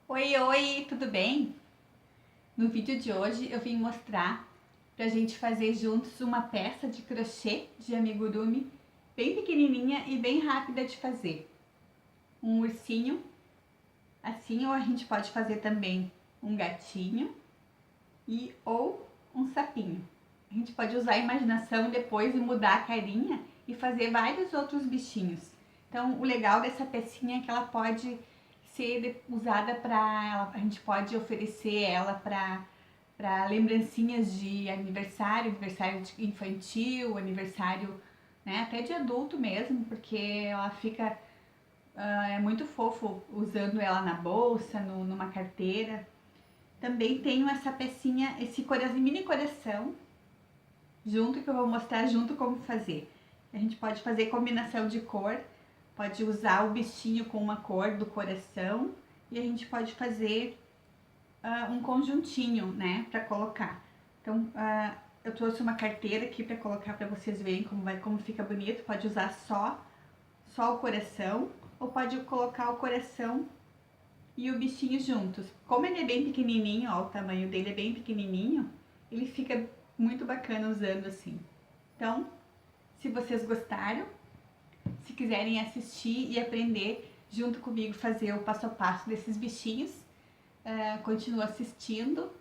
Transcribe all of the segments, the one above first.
Oi, oi, tudo bem? No vídeo de hoje eu vim mostrar pra gente fazer juntos uma peça de crochê de amigurumi bem pequenininha e bem rápida de fazer. Um ursinho, assim, ou a gente pode fazer também um gatinho ou um sapinho. A gente pode usar a imaginação depois e mudar a carinha e fazer vários outros bichinhos. Então, o legal dessa pecinha é que ela pode ser usada para, a gente pode oferecer ela para lembrancinhas de aniversário, aniversário infantil, aniversário, né, até de adulto mesmo, porque ela fica é muito fofo usando ela na bolsa, numa carteira. Também tenho essa pecinha, esse mini coração junto, que eu vou mostrar junto como fazer. A gente pode fazer combinação de cor, pode usar o bichinho com uma cor do coração e a gente pode fazer um conjuntinho, né, para colocar. Então, eu trouxe uma carteira aqui para colocar para vocês verem como fica bonito. Pode usar só o coração ou pode colocar o coração e o bichinho juntos. Como ele é bem pequenininho, ó, o tamanho dele é bem pequenininho, ele fica muito bacana usando assim. Então, se vocês gostaram, se quiserem assistir e aprender junto comigo fazer o passo a passo desses bichinhos, continua assistindo.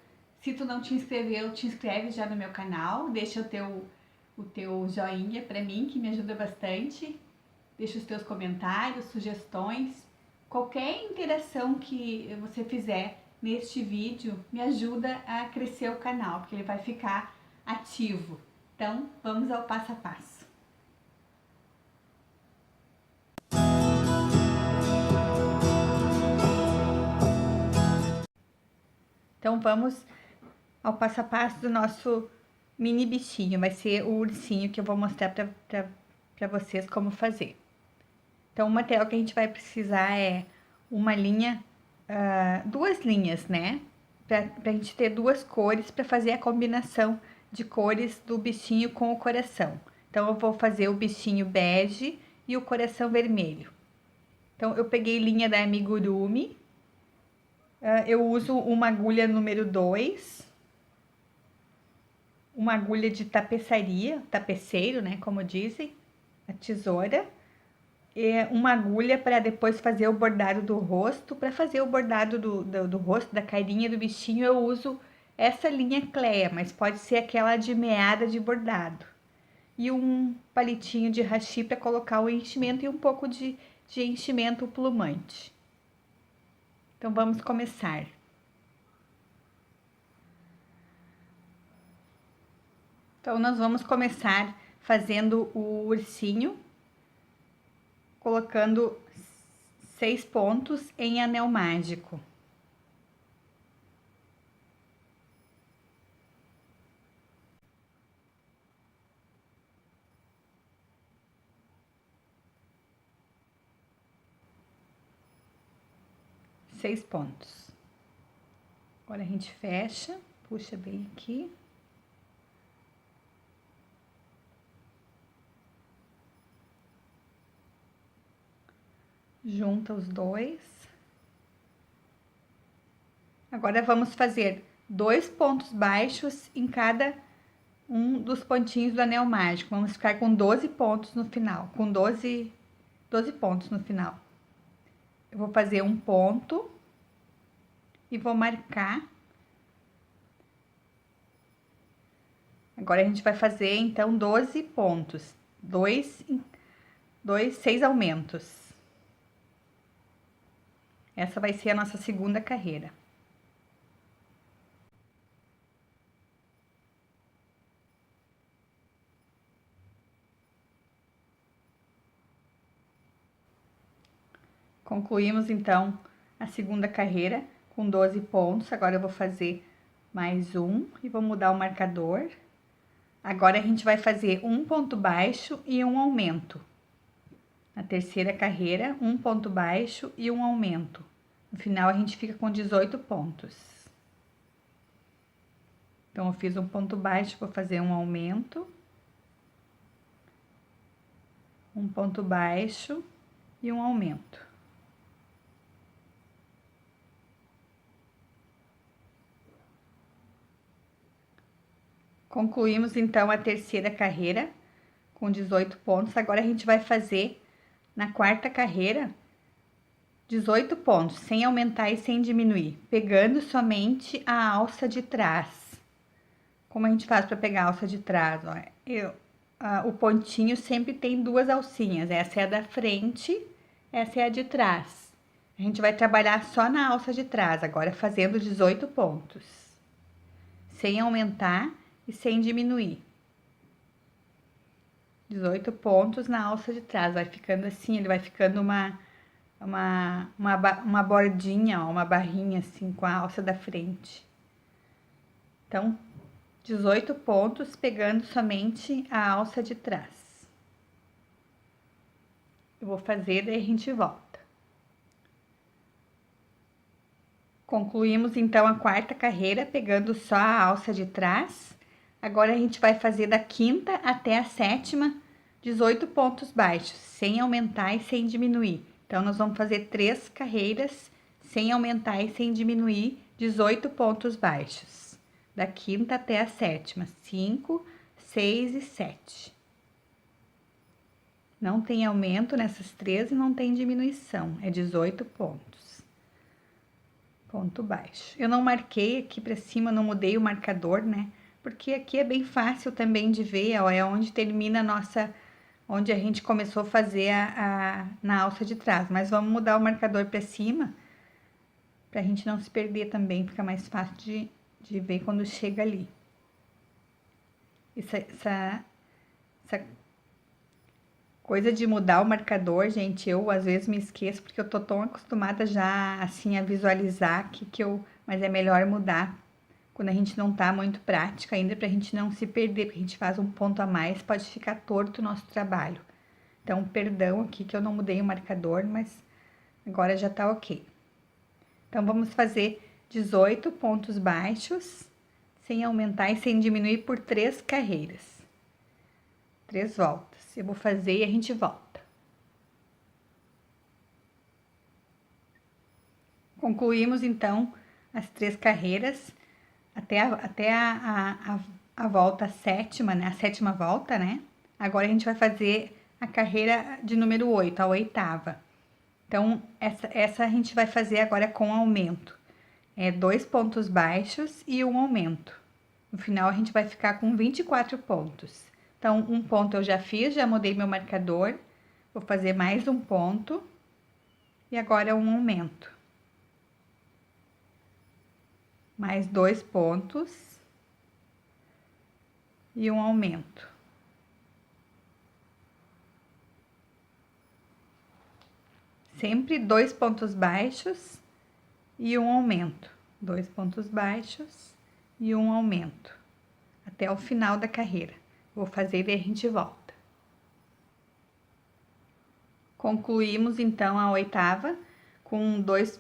Se tu não te inscreveu, te inscreve já no meu canal, deixa o teu joinha pra mim, que me ajuda bastante. Deixa os teus comentários, sugestões. Qualquer interação que você fizer neste vídeo me ajuda a crescer o canal, porque ele vai ficar ativo. Então, vamos ao passo a passo. Então, vamos ao passo a passo do nosso mini bichinho. Vai ser o ursinho que eu vou mostrar para vocês como fazer. Então, o material que a gente vai precisar é uma linha, duas linhas, né? Pra a gente ter duas cores para fazer a combinação de cores do bichinho com o coração. Então, eu vou fazer o bichinho bege e o coração vermelho. Então, eu peguei linha da amigurumi. Eu uso uma agulha número 2, uma agulha de tapeçaria, tapeceiro, né, como dizem, a tesoura, e uma agulha para depois fazer o bordado do rosto. Para fazer o bordado do rosto, da carinha do bichinho, eu uso essa linha Cleia, mas pode ser aquela de meada de bordado. E um palitinho de hashi para colocar o enchimento e um pouco de enchimento plumante. Então vamos começar. Então nós vamos começar fazendo o ursinho, colocando 6 pontos em anel mágico. Seis pontos. Agora a gente fecha, puxa bem aqui. Junta os dois. Agora vamos fazer 2 pontos baixos em cada um dos pontinhos do anel mágico. Vamos ficar com 12 pontos no final, com 12 pontos no final. Eu vou fazer um ponto e vou marcar. Agora a gente vai fazer então 12 pontos, 6 aumentos. Essa vai ser a nossa segunda carreira. Concluímos então a segunda carreira com 12 pontos. Agora eu vou fazer mais um e vou mudar o marcador. Agora a gente vai fazer um ponto baixo e um aumento. Na terceira carreira, um ponto baixo e um aumento. No final a gente fica com 18 pontos. Então eu fiz um ponto baixo, vou fazer um aumento, um ponto baixo e um aumento. Concluímos então a terceira carreira com 18 pontos. Agora a gente vai fazer na quarta carreira 18 pontos, sem aumentar e sem diminuir, pegando somente a alça de trás. Como a gente faz para pegar a alça de trás? Ó, o pontinho sempre tem duas alcinhas, essa é a da frente, essa é a de trás. A gente vai trabalhar só na alça de trás, agora fazendo 18 pontos, sem aumentar e sem diminuir. 18 pontos na alça de trás, vai ficando assim, ele vai ficando uma bordinha, ó, uma barrinha assim com a alça da frente. Então, 18 pontos pegando somente a alça de trás. Eu vou fazer, daí a gente volta. Concluímos então a quarta carreira pegando só a alça de trás. Agora a gente vai fazer da quinta até a sétima 18 pontos baixos, sem aumentar e sem diminuir. Então, nós vamos fazer 3 carreiras sem aumentar e sem diminuir 18 pontos baixos. Da quinta até a sétima, 5, 6 e 7. Não tem aumento nessas 3 e não tem diminuição, é 18 pontos. Ponto baixo. Eu não marquei aqui para cima, não mudei o marcador, né? Porque aqui é bem fácil também de ver, ó, é onde termina a nossa... onde a gente começou a fazer na alça de trás. Mas vamos mudar o marcador para cima, para a gente não se perder também, fica mais fácil de ver quando chega ali. Essa coisa de mudar o marcador, gente, eu às vezes me esqueço, porque eu tô tão acostumada já, assim, a visualizar mas é melhor mudar quando a gente não tá muito prática ainda, pra gente não se perder, porque a gente faz um ponto a mais, pode ficar torto o nosso trabalho. Então, perdão aqui que eu não mudei o marcador, mas agora já tá ok. Então, vamos fazer 18 pontos baixos, sem aumentar e sem diminuir por 3 carreiras. 3 voltas. Eu vou fazer e a gente volta. Concluímos, então, as 3 carreiras até a volta sétima, né? A sétima volta, né? Agora a gente vai fazer a carreira de número 8, a oitava. Então, essa a gente vai fazer agora com aumento. É 2 pontos baixos e um aumento. No final, a gente vai ficar com 24 pontos. Então, um ponto eu já fiz, já mudei meu marcador. Vou fazer mais um ponto. E agora um aumento. Mais 2 pontos. E um aumento. Sempre 2 pontos baixos e um aumento. 2 pontos baixos e um aumento. Até o final da carreira. Vou fazer e a gente volta. Concluímos então a oitava com dois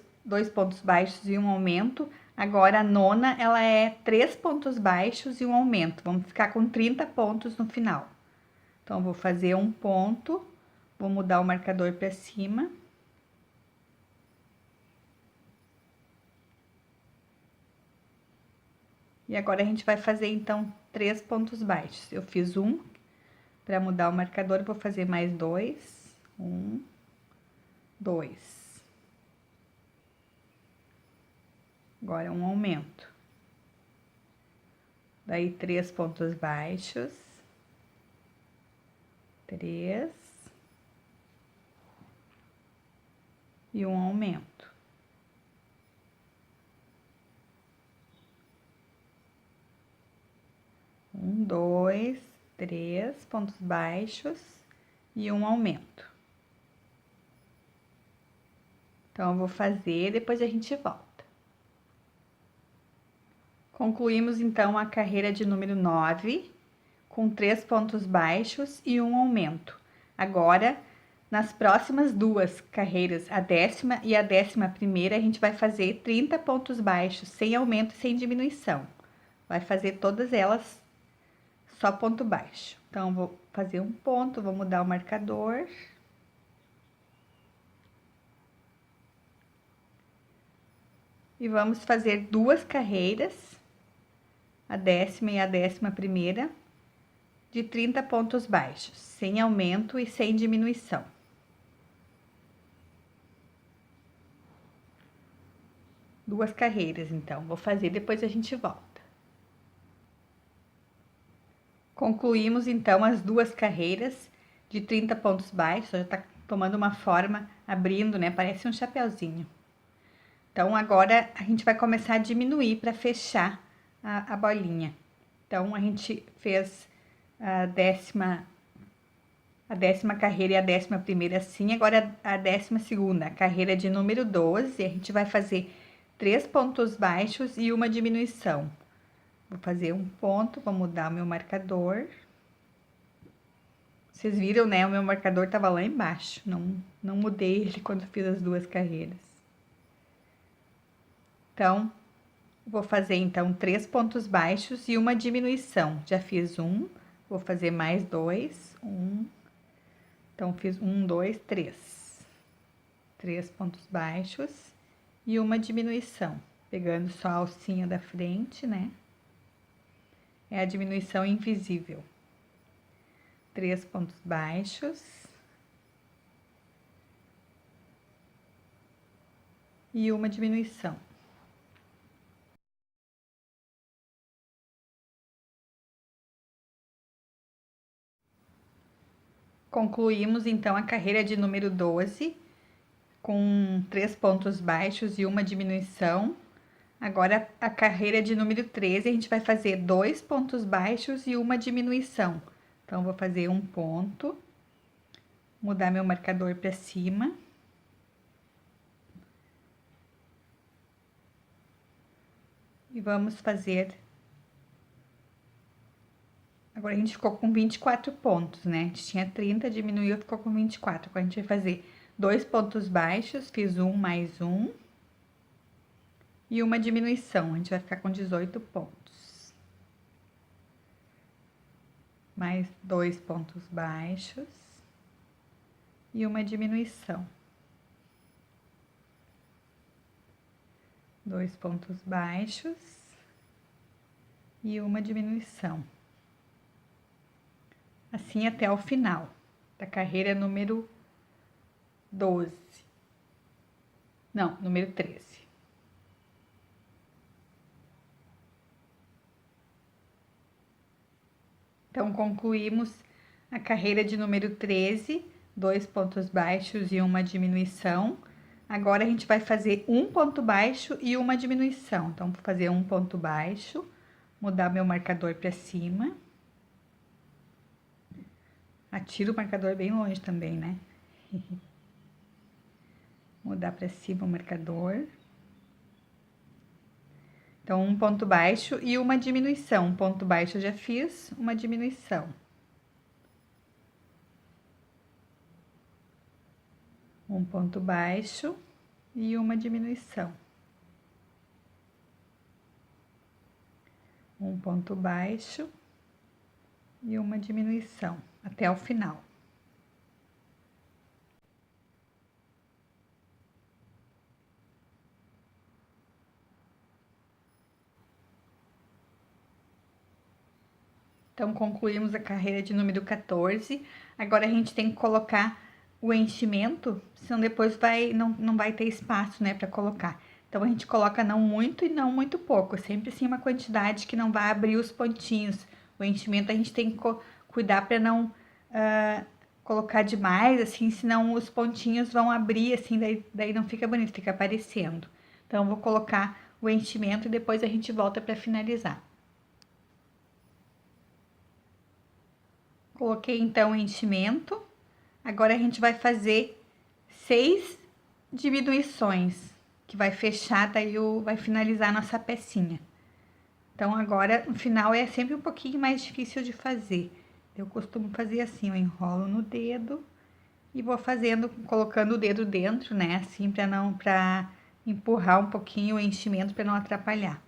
pontos baixos e um aumento. Agora a nona, ela é 3 pontos baixos e um aumento. Vamos ficar com 30 pontos no final. Então, vou fazer um ponto, vou mudar o marcador para cima. E agora a gente vai fazer, então, 3 pontos baixos. Eu fiz um, para mudar o marcador, vou fazer mais 2. 1, 2. Agora um aumento. Daí 3 pontos baixos. 3. E um aumento. Um, 2, 3 pontos baixos e um aumento. Então, eu vou fazer, depois a gente volta. Concluímos, então, a carreira de número 9, com 3 pontos baixos e um aumento. Agora, nas próximas 2 carreiras, a 10ª e a 11ª, a gente vai fazer 30 pontos baixos, sem aumento e sem diminuição. Vai fazer todas elas só ponto baixo. Então, vou fazer um ponto, vou mudar o marcador. E vamos fazer 2 carreiras. a 10ª e a 11ª de 30 pontos baixos, sem aumento e sem diminuição. Duas carreiras, então, vou fazer, depois a gente volta. Concluímos, então, as duas carreiras de 30 pontos baixos, já tá tomando uma forma, abrindo, né, parece um chapeuzinho. Então, agora a gente vai começar a diminuir para fechar a bolinha. Então, a gente fez a 10ª carreira e a 11ª assim, agora a 12ª, carreira de número 12, a gente vai fazer 3 pontos baixos e uma diminuição. Vou fazer um ponto, vou mudar o meu marcador. Vocês viram, né? O meu marcador tava lá embaixo, não mudei ele quando fiz as duas carreiras. Então, vou fazer então 3 pontos baixos e uma diminuição. Já fiz um, vou fazer mais 2, então fiz 1, 2, 3. 3 pontos baixos e uma diminuição, pegando só a alcinha da frente, né? É a diminuição invisível. 3 pontos baixos e uma diminuição. Concluímos então a carreira de número 12 com 3 pontos baixos e uma diminuição. Agora a carreira de número 13, a gente vai fazer 2 pontos baixos e uma diminuição. Então, vou fazer um ponto, mudar meu marcador para cima. E vamos fazer... Agora, a gente ficou com 24 pontos, né? A gente tinha 30, diminuiu, ficou com 24. Agora, a gente vai fazer 2 pontos baixos, fiz um mais um. E uma diminuição, a gente vai ficar com 18 pontos. Mais 2 pontos baixos. E uma diminuição. 2 pontos baixos. E uma diminuição. Assim até o final da carreira número 12. Não, número 13. Então, concluímos a carreira de número 13, 2 pontos baixos e uma diminuição. Agora, a gente vai fazer um ponto baixo e uma diminuição. Então, vou fazer um ponto baixo, mudar meu marcador para cima. Atiro o marcador bem longe também, né? Mudar para cima o marcador. Então, um ponto baixo e uma diminuição. Um ponto baixo eu já fiz, uma diminuição. Um ponto baixo e uma diminuição. Um ponto baixo e uma diminuição, até o final. Então, concluímos a carreira de número 14. Agora, a gente tem que colocar o enchimento, senão depois não vai ter espaço, né, para colocar. Então, a gente coloca não muito e não muito pouco, sempre assim uma quantidade que não vai abrir os pontinhos. O enchimento a gente tem que cuidar para não colocar demais, assim, senão os pontinhos vão abrir, assim, daí não fica bonito, fica aparecendo. Então, eu vou colocar o enchimento e depois a gente volta para finalizar. Coloquei então o enchimento. Agora a gente vai fazer 6 diminuições, que vai fechar, daí vai finalizar a nossa pecinha. Então, agora, no final, é sempre um pouquinho mais difícil de fazer. Eu costumo fazer assim, eu enrolo no dedo e vou fazendo, colocando o dedo dentro, né? Assim, pra empurrar um pouquinho o enchimento para não atrapalhar.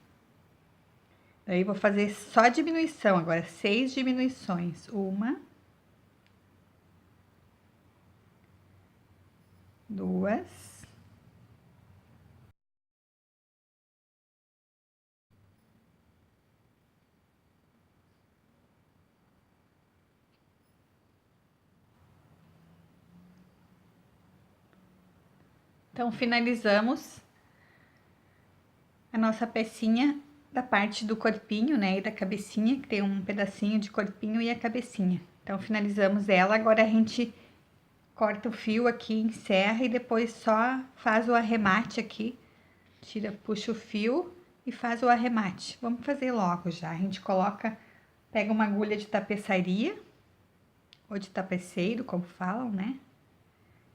Daí, vou fazer só diminuição agora, 6 diminuições. 1, 2, Então, finalizamos a nossa pecinha da parte do corpinho, né, e da cabecinha, que tem um pedacinho de corpinho e a cabecinha. Então, finalizamos ela, agora a gente corta o fio aqui, encerra e depois só faz o arremate aqui. Tira, puxa o fio e faz o arremate. Vamos fazer logo já. A gente pega uma agulha de tapeçaria, ou de tapeceiro, como falam, né?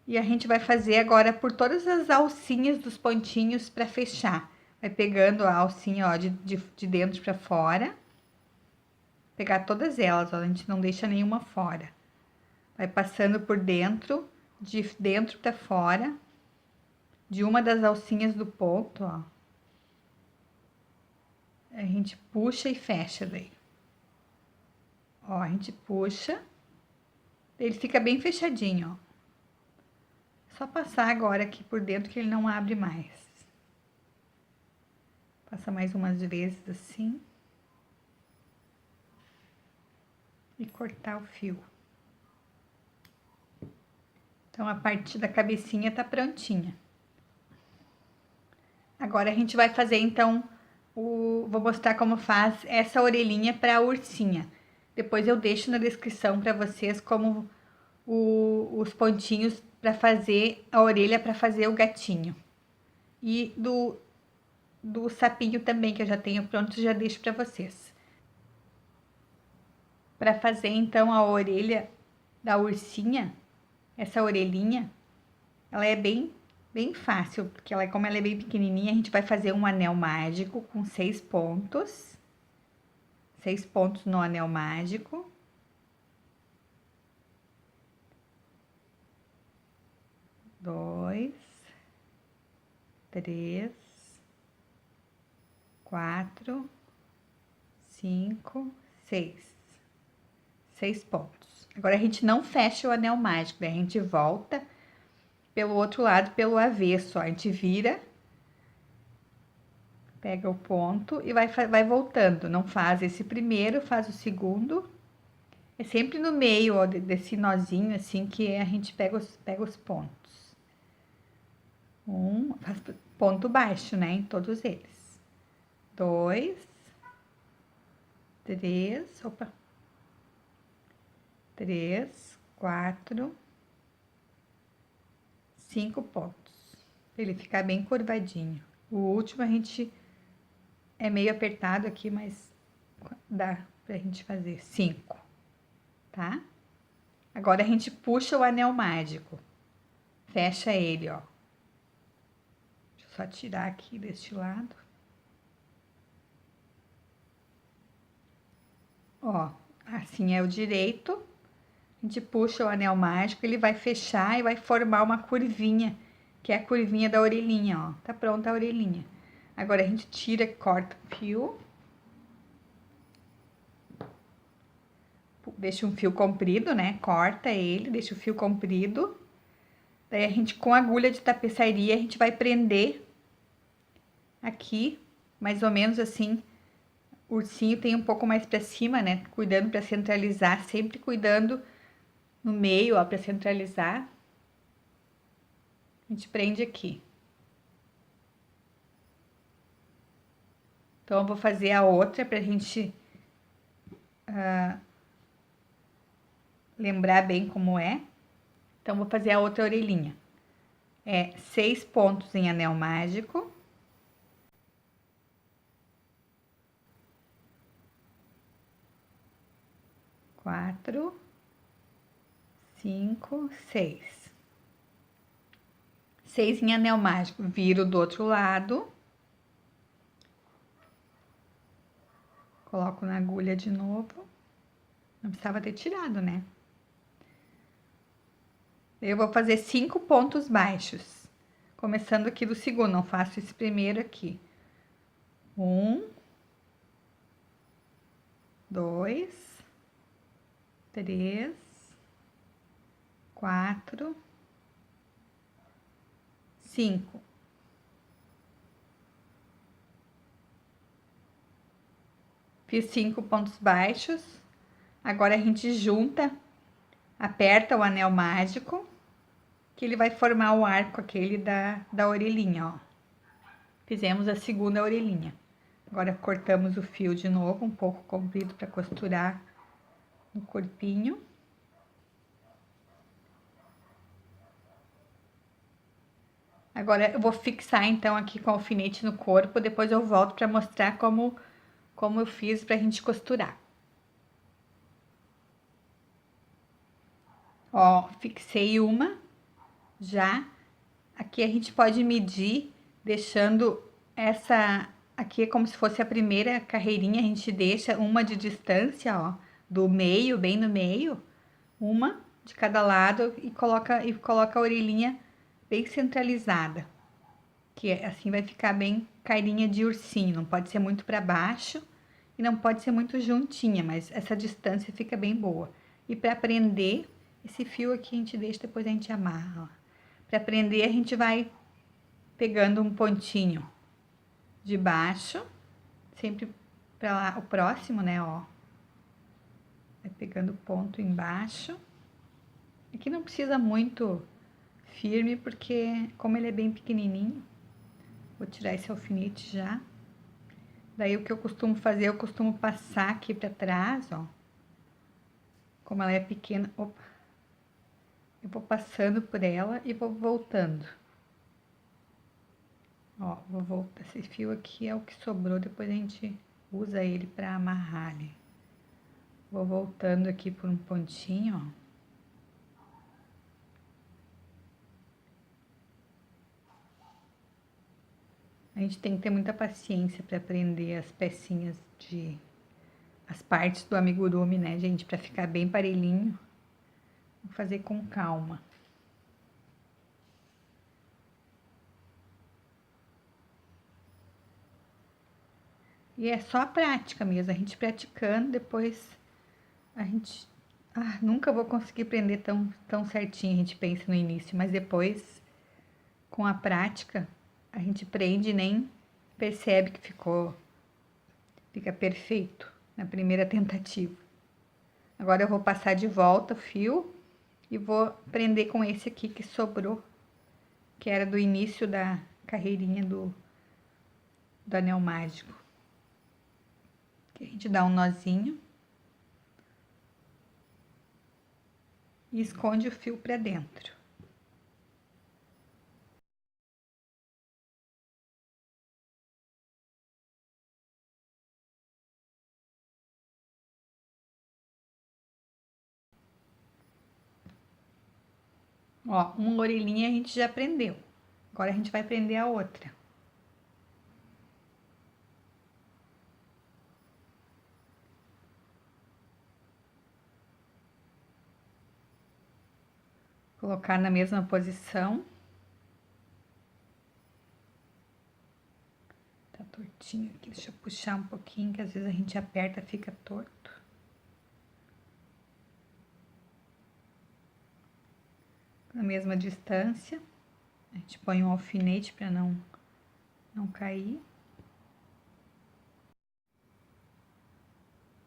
E a gente vai fazer agora por todas as alcinhas dos pontinhos para fechar. Vai pegando a alcinha, ó, de dentro para fora. Pegar todas elas, ó, a gente não deixa nenhuma fora. Vai passando por dentro, de dentro para fora, de uma das alcinhas do ponto, ó. A gente puxa e fecha daí. Ó, a gente puxa, ele fica bem fechadinho, ó. Só passar agora aqui por dentro que ele não abre mais. Passa mais umas vezes assim. E cortar o fio. Então, a parte da cabecinha tá prontinha. Agora, a gente vai fazer, então, vou mostrar como faz essa orelhinha para a ursinha. Depois eu deixo na descrição para vocês como os pontinhos para fazer a orelha, para fazer o gatinho. E do sapinho também, que eu já tenho pronto, já deixo para vocês. Para fazer, então, a orelha da ursinha, essa orelhinha, ela é bem fácil, porque como ela é bem pequenininha, a gente vai fazer um anel mágico com 6 pontos. 6 pontos no anel mágico. Dois, 3, 4, 5, 6. 6 pontos. Agora, a gente não fecha o anel mágico, daí a gente volta pelo outro lado, pelo avesso, ó. A gente vira, pega o ponto e vai voltando. Não faz esse primeiro, faz o segundo. É sempre no meio, ó, desse nozinho, assim, que a gente pega os pontos. Faz ponto baixo, né, em todos eles. 2, 3, 3, 4, 5 pontos. Pra ele ficar bem curvadinho. O último a gente é meio apertado aqui, mas dá pra gente fazer 5, tá? Agora a gente puxa o anel mágico. Fecha ele, ó. Deixa eu só tirar aqui deste lado. Ó, assim é o direito. A gente puxa o anel mágico, ele vai fechar e vai formar uma curvinha, que é a curvinha da orelhinha, ó. Tá pronta a orelhinha. Agora a gente tira, corta o fio. Deixa um fio comprido, né? Corta ele, deixa o fio comprido. Daí a gente, com a agulha de tapeçaria, a gente vai prender aqui, mais ou menos assim. O ursinho tem um pouco mais pra cima, né? Cuidando pra centralizar, sempre cuidando no meio, ó, pra centralizar. A gente prende aqui. Então, eu vou fazer a outra pra gente lembrar bem como é. Então, vou fazer a outra orelhinha. É 6 pontos em anel mágico. 4, 5, 6. 6 em anel mágico. Viro do outro lado. Coloco na agulha de novo. Não precisava ter tirado, né? Eu vou fazer 5 pontos baixos. Começando aqui do segundo, não faço esse primeiro aqui. 1, 2, 3, 4, 5. Fiz 5 pontos baixos. Agora a gente junta, aperta o anel mágico que ele vai formar o arco aquele da orelhinha, ó. Fizemos a segunda orelhinha. Agora cortamos o fio de novo, um pouco comprido para costurar no corpinho. Agora eu vou fixar então aqui com alfinete no corpo, depois eu volto para mostrar como eu fiz pra gente costurar. Ó, fixei uma já. Aqui a gente pode medir deixando essa aqui é como se fosse a primeira carreirinha, a gente deixa uma de distância, ó, do meio, bem no meio, uma de cada lado e coloca a orelhinha bem centralizada, que assim vai ficar bem carinha de ursinho, não pode ser muito para baixo e não pode ser muito juntinha, mas essa distância fica bem boa. E para prender, esse fio aqui a gente deixa, depois a gente amarra, ó. Para prender a gente vai pegando um pontinho de baixo, sempre para lá, o próximo, né, ó. Vai pegando ponto embaixo. Aqui não precisa muito firme, porque como ele é bem pequenininho, vou tirar esse alfinete já. Daí o que eu costumo fazer, eu costumo passar aqui para trás, ó. Como ela é pequena, opa, eu vou passando por ela e vou voltando. Ó, vou voltar, esse fio aqui é o que sobrou, depois a gente usa ele para amarrar ali. Vou voltando aqui por um pontinho, ó. A gente tem que ter muita paciência para prender as pecinhas as partes do amigurumi, né, gente, para ficar bem parelhinho. Vou fazer com calma. E é só a prática mesmo, a gente praticando, depois a gente... nunca vou conseguir prender tão certinho, a gente pensa no início, mas depois, com a prática, a gente prende e nem percebe que fica perfeito na primeira tentativa. Agora eu vou passar de volta o fio e vou prender com esse aqui que sobrou, que era do início da carreirinha do anel mágico. Que a gente dá um nozinho e esconde o fio para dentro. Ó, uma orelhinha a gente já prendeu. Agora a gente vai prender a outra. Colocar na mesma posição. Tá tortinho aqui, deixa eu puxar um pouquinho, que às vezes a gente aperta, fica torto. Na mesma distância, a gente põe um alfinete para não cair.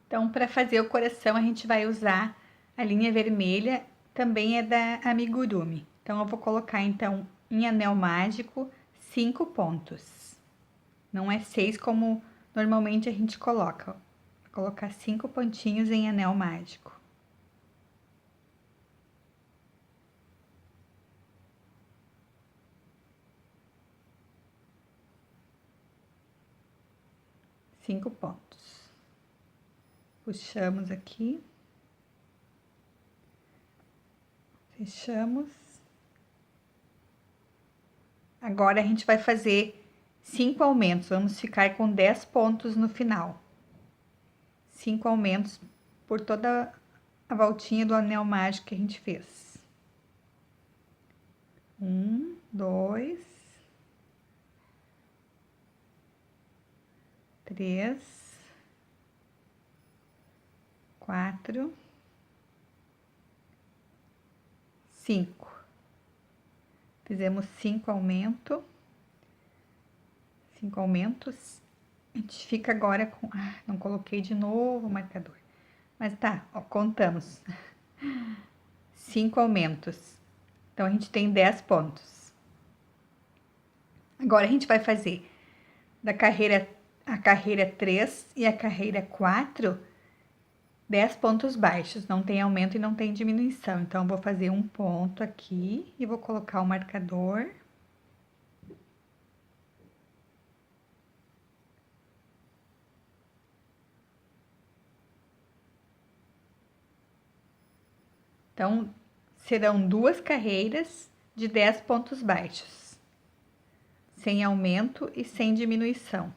Então, para fazer o coração, a gente vai usar a linha vermelha, também é da Amigurumi. Então, eu vou colocar, então, em anel mágico, 5 pontos. Não é 6 como normalmente a gente coloca, ó. Vou colocar 5 pontinhos em anel mágico. Cinco pontos. Puxamos aqui. Fechamos. Agora a gente vai fazer 5 aumentos. Vamos ficar com 10 pontos no final. 5 aumentos por toda a voltinha do anel mágico que a gente fez. 1, 2, 3, 4, 5. Fizemos 5 aumentos. 5 aumentos. A gente fica agora com... não coloquei de novo o marcador. Mas tá, ó, contamos. 5 aumentos. Então, a gente tem 10 pontos. Agora, a gente vai fazer a carreira 3 e a carreira 4, 10 pontos baixos. Não tem aumento e não tem diminuição. Então, eu vou fazer um ponto aqui e vou colocar o marcador. Então, serão 2 carreiras de 10 pontos baixos, sem aumento e sem diminuição.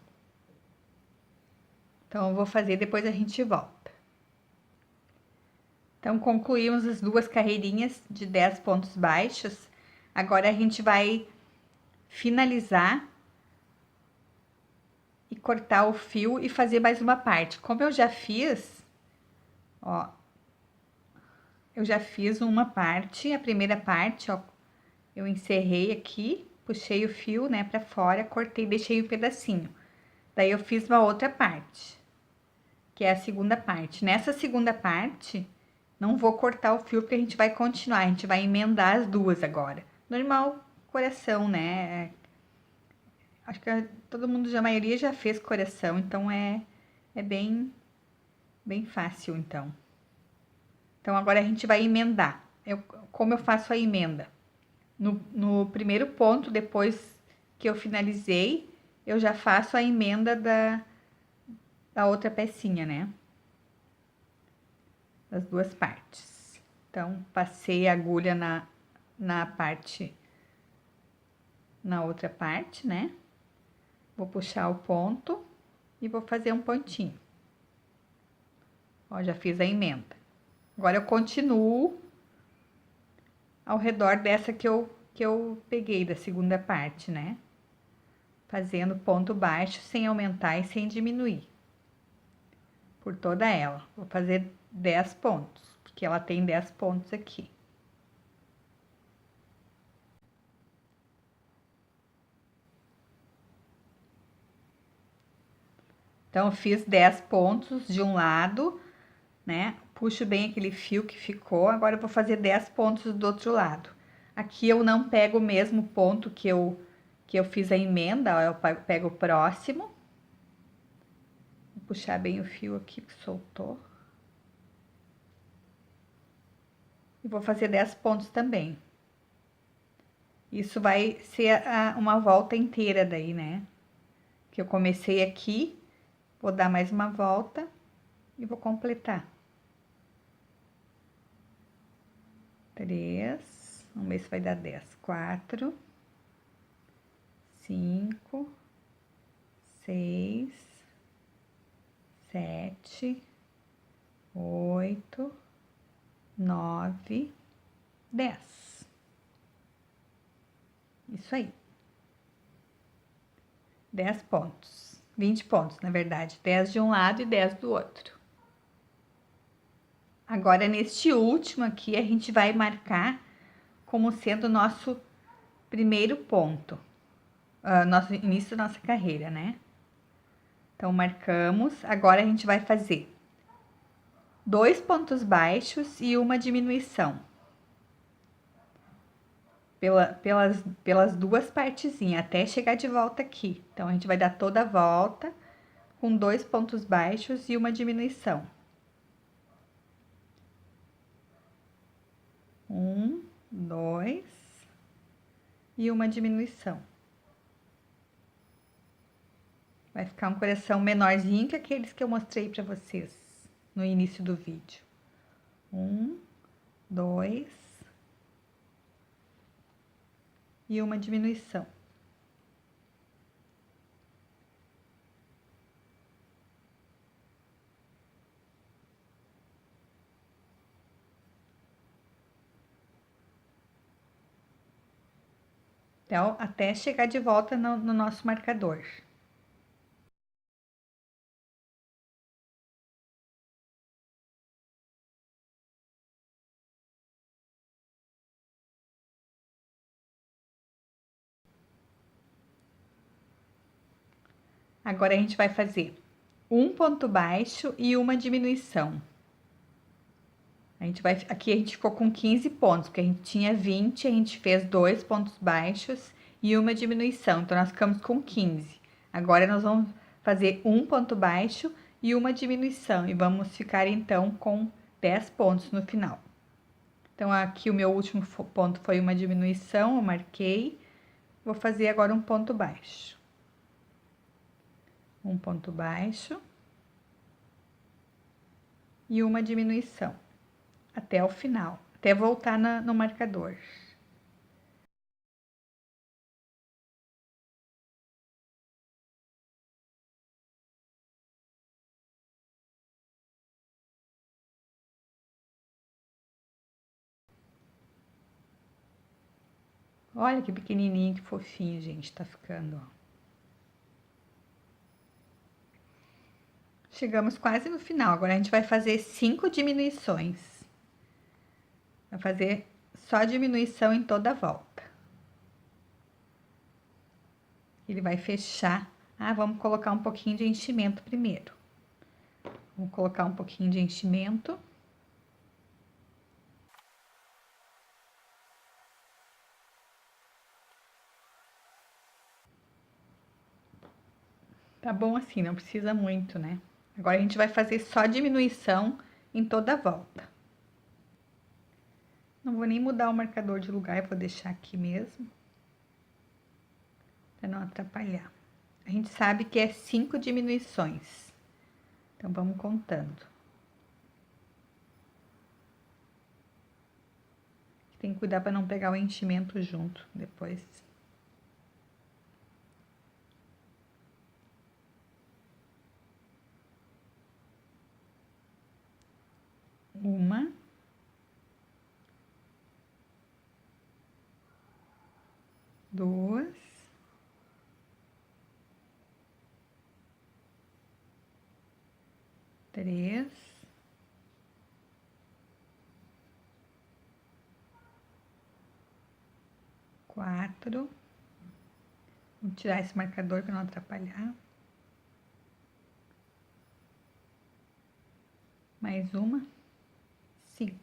Então, eu vou fazer, depois a gente volta. Então, concluímos as 2 carreirinhas de 10 pontos baixos. Agora, a gente vai finalizar e cortar o fio e fazer mais uma parte. Como eu já fiz, ó, eu já fiz uma parte, a primeira parte, ó, eu encerrei aqui, puxei o fio, né, pra fora, cortei, deixei um pedacinho. Daí eu fiz uma outra parte, que é a segunda parte. Nessa segunda parte, não vou cortar o fio porque a gente vai continuar, a gente vai emendar as duas agora. Normal, coração, né? Acho que todo mundo, a maioria já fez coração, então é bem fácil, então. Então, agora a gente vai emendar. Como eu faço a emenda? No primeiro ponto, depois que eu finalizei, eu já faço a emenda da outra pecinha, né? Das duas partes. Então, passei a agulha na outra parte, né? Vou puxar o ponto e vou fazer um pontinho. Ó, já fiz a emenda. Agora, eu continuo ao redor dessa que eu peguei da segunda parte, né? Fazendo ponto baixo sem aumentar e sem diminuir. Por toda ela. Vou fazer 10 pontos, porque ela tem 10 pontos aqui. Então, eu fiz 10 pontos de um lado, né? Puxo bem aquele fio que ficou. Agora, eu vou fazer 10 pontos do outro lado. Aqui eu não pego o mesmo ponto que eu fiz a emenda, ó, eu pego o próximo. Vou puxar bem o fio aqui que soltou. E vou fazer 10 pontos também. Isso vai ser uma volta inteira daí, né? Que eu comecei aqui, vou dar mais uma volta e vou completar. 3, vamos ver se vai dar 10. 4, 5, 6, 7, 8, 9, 10. Isso aí. 10 pontos. 20 pontos, na verdade. 10 de um lado e 10 do outro. Agora, neste último aqui, a gente vai marcar como sendo o nosso primeiro ponto. Nosso início da nossa carreira, né? Então, marcamos. Agora, a gente vai fazer 2 pontos baixos e uma diminuição. Pelas duas partezinhas, até chegar de volta aqui. Então, a gente vai dar toda a volta com 2 pontos baixos e uma diminuição. 1, 2 e uma diminuição. Vai ficar um coração menorzinho que aqueles que eu mostrei para vocês no início do vídeo. 1, 2 e uma diminuição. Então, até chegar de volta no nosso marcador. Agora, a gente vai fazer um ponto baixo e uma diminuição. Aqui a gente ficou com 15 pontos, porque a gente tinha 20, a gente fez 2 pontos baixos e uma diminuição, então nós ficamos com 15. Agora nós vamos fazer um ponto baixo e uma diminuição, e vamos ficar então com 10 pontos no final. Então aqui o meu último ponto foi uma diminuição, eu marquei. Vou fazer agora um ponto baixo. Um ponto baixo e uma diminuição até o final, até voltar no marcador. Olha que pequenininho, que fofinho, gente, tá ficando, ó. Chegamos quase no final, agora a gente vai fazer 5 diminuições. Vai fazer só diminuição em toda a volta. Ele vai fechar. Ah, vamos colocar um pouquinho de enchimento primeiro. Vamos colocar um pouquinho de enchimento. Tá bom assim, não precisa muito, né? Agora a gente vai fazer só diminuição em toda a volta. Não vou nem mudar o marcador de lugar, eu vou deixar aqui mesmo, para não atrapalhar. A gente sabe que é 5 diminuições, então vamos contando. Tem que cuidar para não pegar o enchimento junto depois. Uma. Duas. Três. Quatro. Vou tirar esse marcador para não atrapalhar. Mais uma. 5.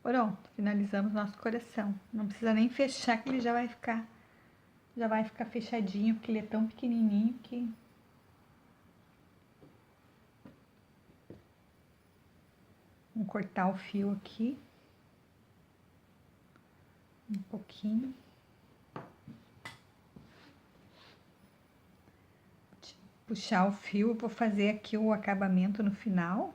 Pronto, finalizamos nosso coração. Não precisa nem fechar, que ele já vai ficar fechadinho, porque ele é tão pequenininho que... Vamos cortar o fio aqui. Um pouquinho. Puxar o fio, vou fazer aqui o acabamento no final.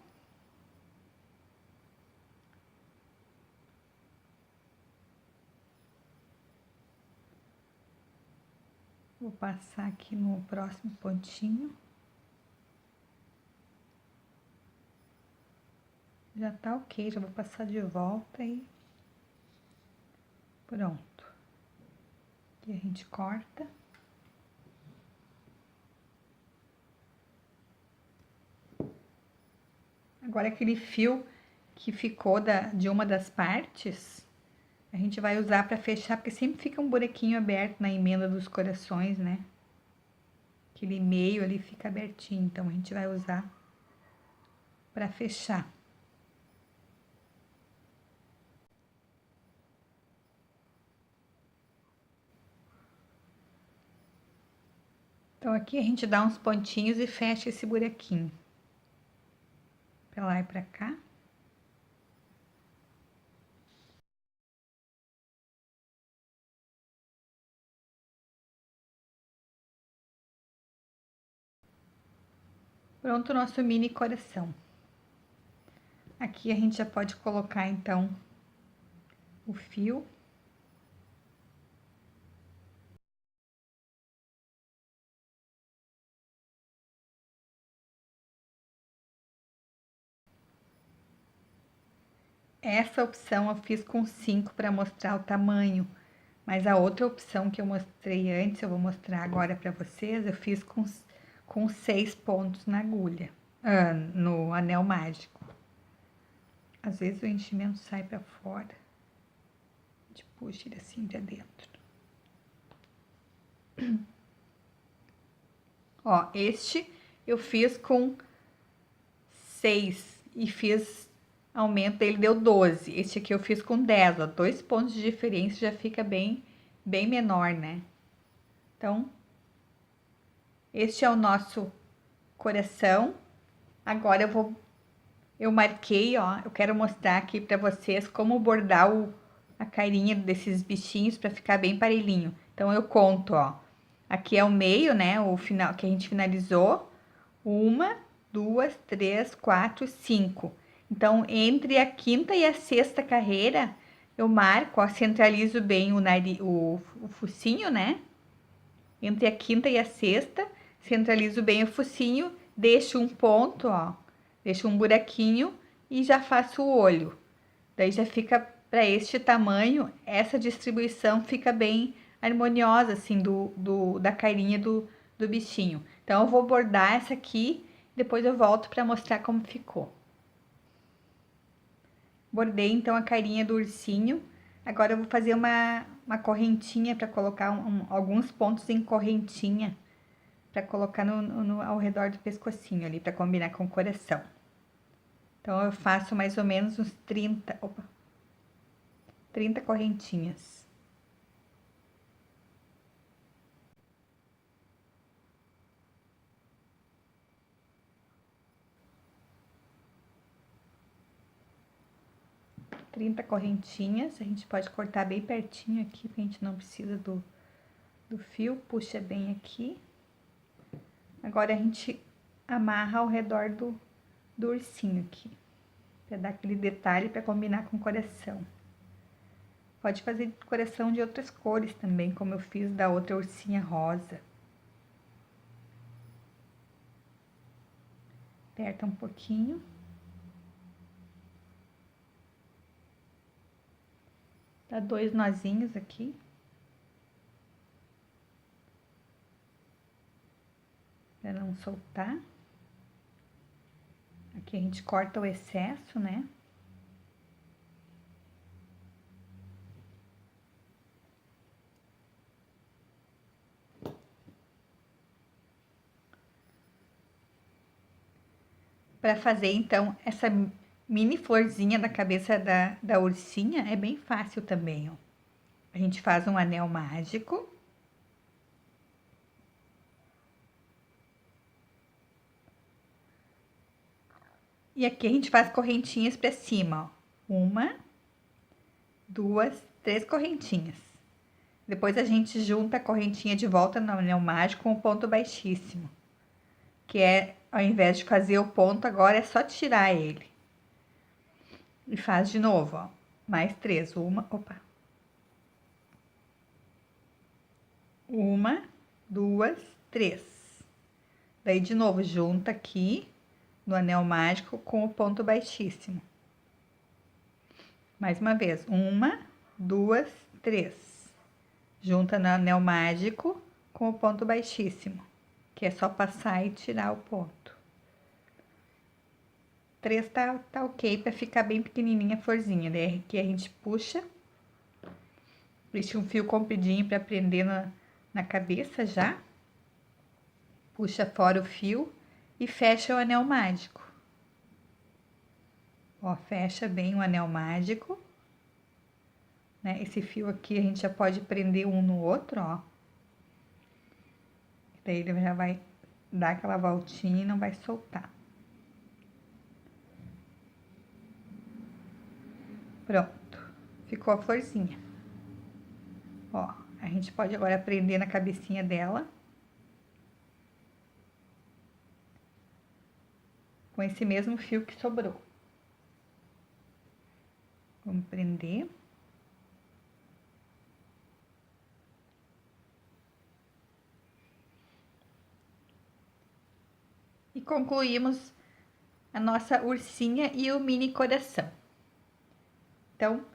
Vou passar aqui no próximo pontinho. Já tá ok, já vou passar de volta e pronto. Aqui a gente corta. Agora aquele fio que ficou de uma das partes, a gente vai usar para fechar, porque sempre fica um buraquinho aberto na emenda dos corações, né? Aquele meio ali fica abertinho, então a gente vai usar para fechar. Então aqui a gente dá uns pontinhos e fecha esse buraquinho. Pra lá e pra cá. Pronto o nosso mini coração. Aqui a gente já pode colocar, então, o fio. Essa opção eu fiz com 5 para mostrar o tamanho, mas a outra opção que eu mostrei antes, eu vou mostrar agora para vocês, eu fiz com 6 pontos na agulha, no anel mágico. Às vezes o enchimento sai para fora, a gente puxa ele assim para dentro. Ó, este eu fiz com 6 e fiz aumento dele, deu 12. Este aqui eu fiz com 10, ó, 2 pontos de diferença, já fica bem menor, né? Então, este é o nosso coração. Agora eu marquei, ó, eu quero mostrar aqui pra vocês como bordar a carinha desses bichinhos pra ficar bem parelhinho. Então, eu conto, ó, aqui é o meio, né, o final que a gente finalizou. 1, 2, 3, 4, 5. Então, entre a quinta e a sexta carreira, eu marco, ó, centralizo bem o focinho, né? Entre a quinta e a sexta, centralizo bem o focinho, deixo um ponto, ó, deixo um buraquinho e já faço o olho. Daí já fica para este tamanho, essa distribuição fica bem harmoniosa, assim, da carinha do bichinho. Então, eu vou bordar essa aqui, depois eu volto para mostrar como ficou. Bordei, então, a carinha do ursinho. Agora, eu vou fazer uma correntinha para colocar alguns pontos em correntinha, para colocar ao redor do pescocinho ali, para combinar com o coração. Então, eu faço mais ou menos uns 30 correntinhas. A gente pode cortar bem pertinho aqui, porque a gente não precisa do fio, puxa bem aqui. Agora, a gente amarra ao redor do ursinho aqui, para dar aquele detalhe, para combinar com o coração. Pode fazer coração de outras cores também, como eu fiz da outra ursinha rosa. Aperta um pouquinho. Dá 2 nozinhos aqui. Para não soltar. Aqui a gente corta o excesso, né? Para fazer, então, essa mini florzinha da cabeça da ursinha, é bem fácil também, ó. A gente faz um anel mágico. E aqui a gente faz correntinhas para cima, ó. 1, 2, 3 correntinhas. Depois a gente junta a correntinha de volta no anel mágico com o ponto baixíssimo. Que é, ao invés de fazer o ponto, agora é só tirar ele. E faz de novo, ó. Mais 3. 1, 2, 3. Daí, de novo, junta aqui no anel mágico com o ponto baixíssimo. Mais uma vez. 1, 2, 3. Junta no anel mágico com o ponto baixíssimo, que é só passar e tirar o ponto. 3 tá ok, para ficar bem pequenininha a florzinha. Daí aqui a gente puxa. Deixa um fio compridinho para prender na cabeça já. Puxa fora o fio e fecha o anel mágico. Ó, fecha bem o anel mágico. Né? Esse fio aqui a gente já pode prender um no outro, ó. Daí ele já vai dar aquela voltinha e não vai soltar. Pronto, ficou a florzinha. Ó, a gente pode agora prender na cabecinha dela. Com esse mesmo fio que sobrou. Vamos prender. E concluímos a nossa ursinha e o mini coração. Então,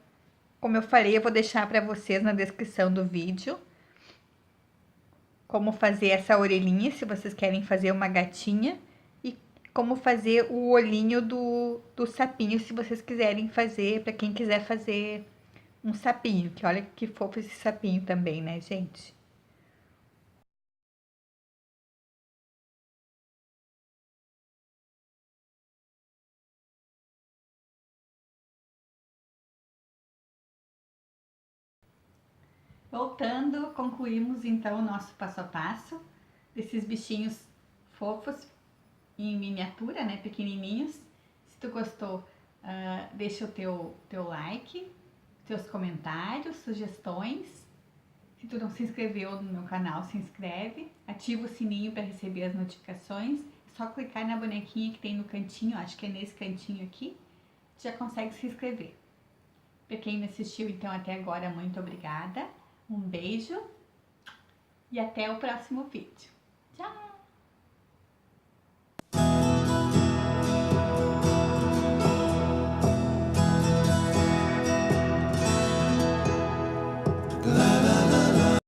como eu falei, eu vou deixar para vocês na descrição do vídeo como fazer essa orelhinha, se vocês querem fazer uma gatinha, e como fazer o olhinho do sapinho, se vocês quiserem fazer, para quem quiser fazer um sapinho, que olha que fofo esse sapinho também, né, gente? Voltando, concluímos então o nosso passo a passo desses bichinhos fofos em miniatura, né, pequenininhos. Se tu gostou, deixa o teu like, teus comentários, sugestões. Se tu não se inscreveu no meu canal, se inscreve, ativa o sininho para receber as notificações. É só clicar na bonequinha que tem no cantinho, acho que é nesse cantinho aqui, já consegue se inscrever. Para quem me assistiu então até agora, muito obrigada. Um beijo e até o próximo vídeo. Tchau!